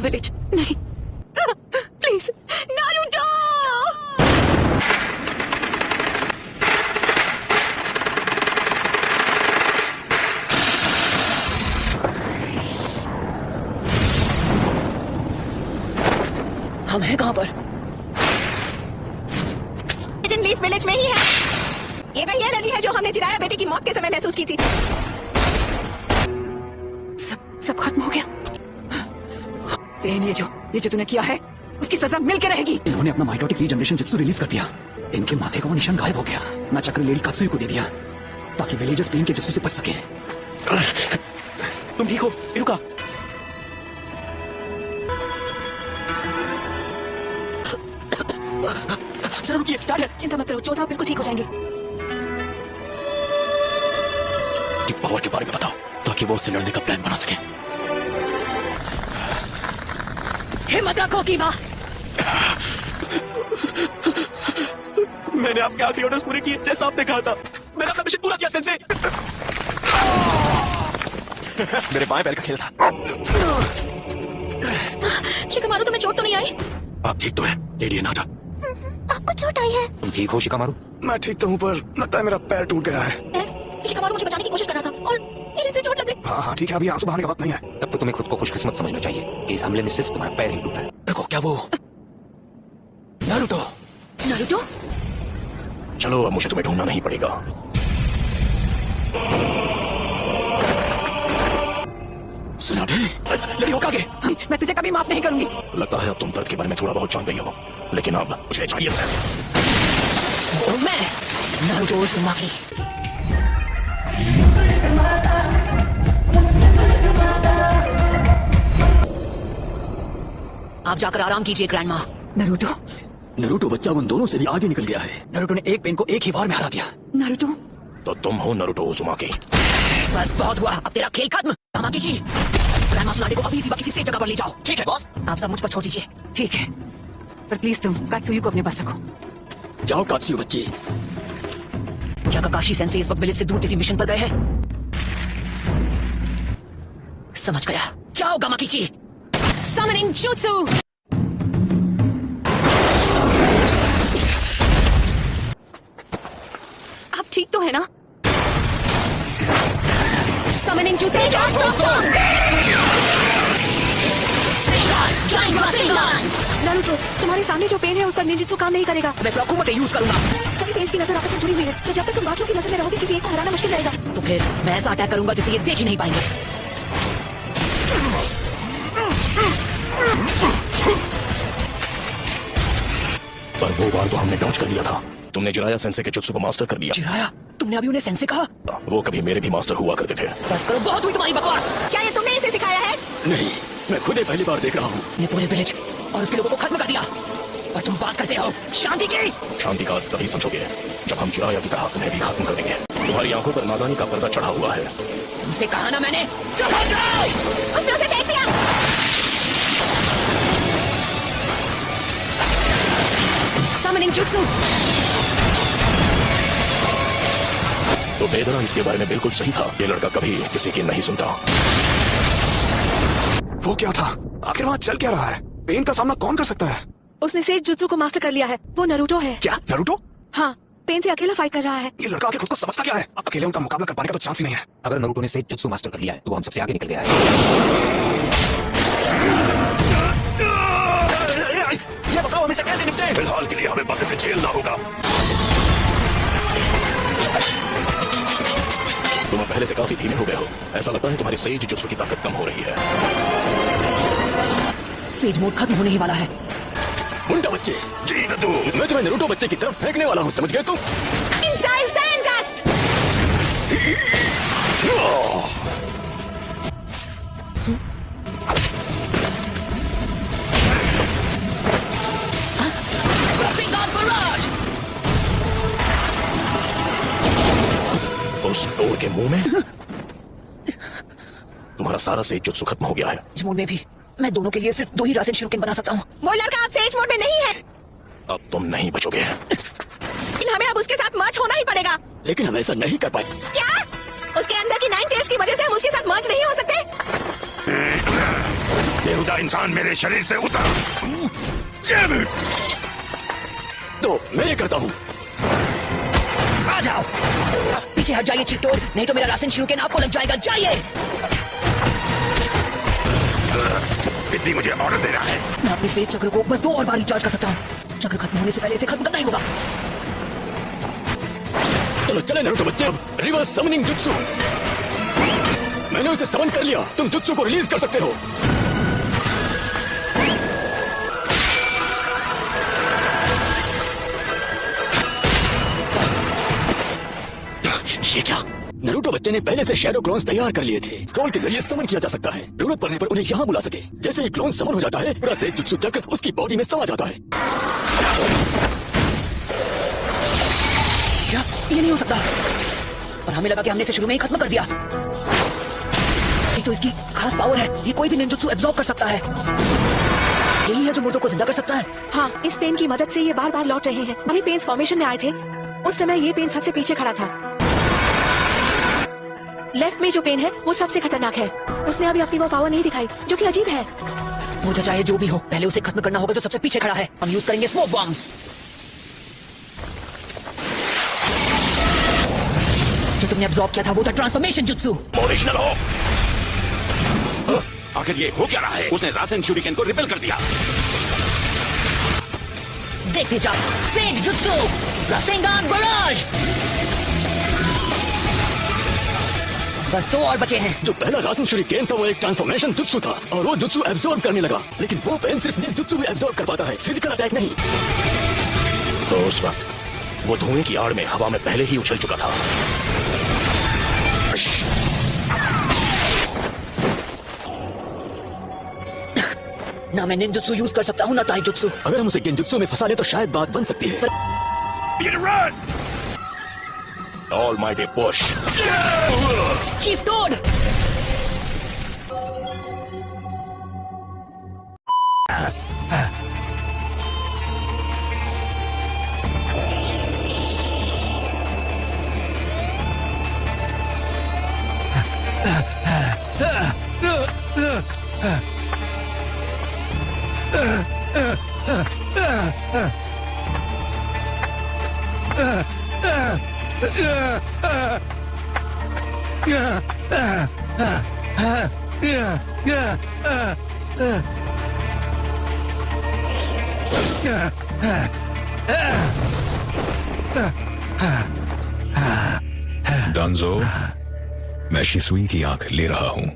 Village नहीं, please Naruto. हम हैं कहाँ पर? लीफ विलेज में ही है। ये वही एनर्जी है जो हमने जिराया बेटे की मौत के समय महसूस की थी। सब खत्म हो गया। पेन, ये जो तूने किया है उसकी सजा मिल के रहेगी। इन्होंने अपना माइटोटिक रीजनरेशन जित्सु रिलीज कर दिया। इनके माथे का वो निशान गायब हो गया। मैं चक्र लेडी कात्सुई को दे दिया ताकि विलेजर्स पेन के जित्सु से बच सके। तुम ठीक हो इरुका? जरा रुकिए, चिंता मत करो, चो साहब बिल्कुल ठीक हो जाएंगे। पावर के बारे में बताओ ताकि वो उससे लड़ने का प्लान बना सके। हिम्मत रखो कीमा। मैंने आपके आखिरी ऑर्डर्स पूरे किए जैसा आपने कहा था। मैंने अपना मिशन पूरा किया सेंसे। मेरे बाएं पैर का खेल था। शिकामारू, तुम्हें चोट तो नहीं आई? आप ठीक तो है लेडी नाटा? आपको चोट आई है? तुम ठीक हो शिकामारू? मैं ठीक तो हूँ पर लगता है मेरा पैर टूट गया है। शिकामारू मुझे बचाने की कोशिश कर रहा था और मेरे से चोट लग गई। हाँ ठीक है, अभी आंसू बहाने का वक्त नहीं है। तब तो तुम्हें खुद को खुशकिस्मत समझना चाहिए कि इस हमले में सिर्फ तुम्हारा पैर ही टूटा है। देखो क्या वो नारुतो? नारुतो? चलो अब मुझे तुम्हें ढूंढना नहीं पड़ेगा। सुनाते लड़ी होकागे, मैं तुझे कभी माफ नहीं करूंगी। लगता है अब तुम दर्द के बारे में थोड़ा बहुत जान गई हो, लेकिन अब मुझे चाहिए सिर्फ मैं नारुतो उज़ुमाकी। आप जाकर आराम कीजिए ग्रैंडमा। नरूटो बच्चा उन दोनों से भी आगे निकल गया है। नरूटो ने एक पेन को एक ही बार में हरा दिया। नारुतो? तो तुम हो नारुतो उज़ुमाकी। बस बहुत हुआ, अब तेरा खेल खत्म। उज़ुमाकी जी, ग्रैंडमा सुनाने को अभी इसी किसी सेफ जगह पर ले जाओ। ठीक है बॉस। आप सब मुझ पर छोड़ दीजिए। ठीक है, पर प्लीज तुम कात्सुयु को अपने पास रखो। जाओ कात्सुयु बच्ची। क्या काकाशी सेंसे इस वक्त विलेज से दूर किसी मिशन पर गए हैं? समझ गया। क्या होगा माकीची? Summoning Jutsu! आप ठीक तो है ना? Summoning Jutsu! नारुतो, तुम्हारे सामने जो पेन है उस पर निंजुत्सु काम नहीं करेगा। मैं प्रॉकुमते यूज करूंगा। सभी पेन्स की नजर आपस में जुड़ी हुई है, तो जब तक तुम बाकियों की नजर में रहोगे किसी एक को हराना मुश्किल रहेगा। तो फिर मैं ऐसा अटैक करूंगा जिसे ये देख ही नहीं पाएंगे। पर वो बार तो हमने डॉज कर लिया था। तुमने जिराया सेंसे के जुत्सु को मास्टर कर लिया। जिराया? तुमने अभी उन्हें सेंसे कहा? वो कभी मेरे भी मास्टर हुआ करते थे। बस करो, बहुत हुई तुम्हारी बकवास। क्या ये तुमने इसे सिखाया है? नहीं, मैं खुद ही पहली बार देख रहा हूँ। ये पूरे विलेज और उसके लोगों को खत्म कर दिया और तुम बात करते हो शांति की। शांति का तभी समझोगे जब हम जिराया की तरह तुम्हें भी खत्म कर देंगे। तुम्हारी आंखों पर नादानी का पर्दा चढ़ा हुआ है। तुमसे कहा ना मैंने। उसने उसे फेंक दिया। Summoning Jutsu! तो बेदरा इसके बारे में बिल्कुल सही था। ये लड़का कभी किसी की नहीं सुनता। वो क्या था? आखिर वहाँ चल क्या रहा है? पेन का सामना कौन कर सकता है? उसने सेज जुत्सु को मास्टर कर लिया है। वो नारुतो है। क्या नारुतो? हाँ, पेन से अकेला फाइट कर रहा है। ये लड़का आखिर खुद को समझता क्या है? अकेले उनका मुकाबला कर पाने का तो चांस ही नहीं है। अगर नारुतो ने सेज जुत्सु मास्टर कर लिया है तो वो हम सबसे आगे निकल गया है। ये बताओ हम इसे कैसे निपटे? फिलहाल के लिए हमें बस इसे झेलना होगा। तुम पहले से काफी धीमे हो गए हो। ऐसा लगता है तुम्हारी सेज जुत्सु की ताकत कम हो रही है। सेज मोड खत्म होने ही वाला है। मुंडा बच्चे जी दद्दू, मैं तुम्हें नारुतो बच्चे की तरफ फेंकने वाला हूँ, समझ गए तुम? Style Sand Dust! उस डोर के मुंह में तुम्हारा सारा सेज जुत्सु खत्म हो गया है। सेज मोड में भी मैं दोनों के लिए सिर्फ 2 ही रासेन शिरुकेन बना सकता हूँ। वो लड़का अब सेज मोड में नहीं है। अब तुम नहीं बचोगे। लेकिन हमें अब उसके साथ मर्ज होना ही पड़ेगा। लेकिन हम ऐसा नहीं कर पाए। क्या? उसके अंदर की 9 टेल्स की वजह से हम उसके साथ मर्ज नहीं हो सकते? बेहुदा इंसान मेरे शरीर से उतर। तो मैं ये करता हूँ। आ जाओ, पीछे हट जाइए चीटोर, नहीं तो मेरा राशन शुरू के नाप को लग जाएगा। जाइए। बिद्दी मुझे ऑर्डर दे रहा है। मैं अपने फेट चक्र को बस 2 और बार रिचार्ज कर सकता हूँ। चक्र खत्म होने से पहले इसे खत्म करना ही होगा। चलो चले नारुतो बच्चे, अब रिवर्स समनिंग जुत्सु। मैंने उसे समन कर लिया, तुम जुत्सु को रिलीज कर सकते हो। ये क्या? नारुतो बच्चे ने पहले से शैडो क्लोन्स तैयार कर लिए थे। स्क्रॉल के जरिए समन किया जा सकता है, जरूरत पड़ने पर उन्हें यहाँ बुला सके। जैसे ही क्लोन समन हो जाता है, पूरा से जुत्सु चक्र उसकी बॉडी में समा जाता है। क्या ये नहीं हो सकता? और हमें लगा कि हमने इसे शुरू में ही खत्म कर दिया। एक तो इसकी खास पावर है, ये कोई भी निंजुत्सु एब्जॉर्ब कर सकता है। यही है जो मुर्दों को जिंदा कर सकता है। हाँ, इस पेन की मदद से ये बार बार लौट रहे हैं। अभी पेन्स फॉर्मेशन में आए थे, उस समय ये पेन सबसे पीछे खड़ा था। लेफ्ट में जो पेन है वो सबसे खतरनाक है। उसने अभी अपनी वो पावर नहीं दिखाई, जो कि अजीब है। वो चाहे जो भी हो, पहले उसे खत्म करना होगा जो सबसे पीछे खड़ा है। हम यूज करेंगे स्मोक बॉम्ब्स। जो तुमने एब्जॉर्ब किया था वो था ट्रांसफॉर्मेशन जुत्सु। ओरिजिनल हो। आखिर ये हो क्या रहा है? उसने रासेन शूरिकेन को रिपेल कर दिया। देखते जाओ, सेज जुत्सु, रासेंगान बराज। बस 2 और बचे हैं। जो पहला रासेन शूरिकेन था वो एक ट्रांसफॉर्मेशन जुत्सु था और वो जुत्सु एब्जॉर्ब करने लगा। लेकिन वो पेन सिर्फ निंजुत्सु ही एब्जॉर्ब कर पाता है, फिजिकल अटैक नहीं। तो उस वक्त वो धुएं की आड़ में हवा में पहले ही उछल चुका था। ना मैं निंजुत्सु यूज कर सकता हूँ ना ताइजुत्सु। अगर हम उसे गेंजुत्सु में फंसा ले तो शायद बात बन सकती है। Almighty push. Chief toad. Danzo, मैं शिसुई की आंख ले रहा हूं।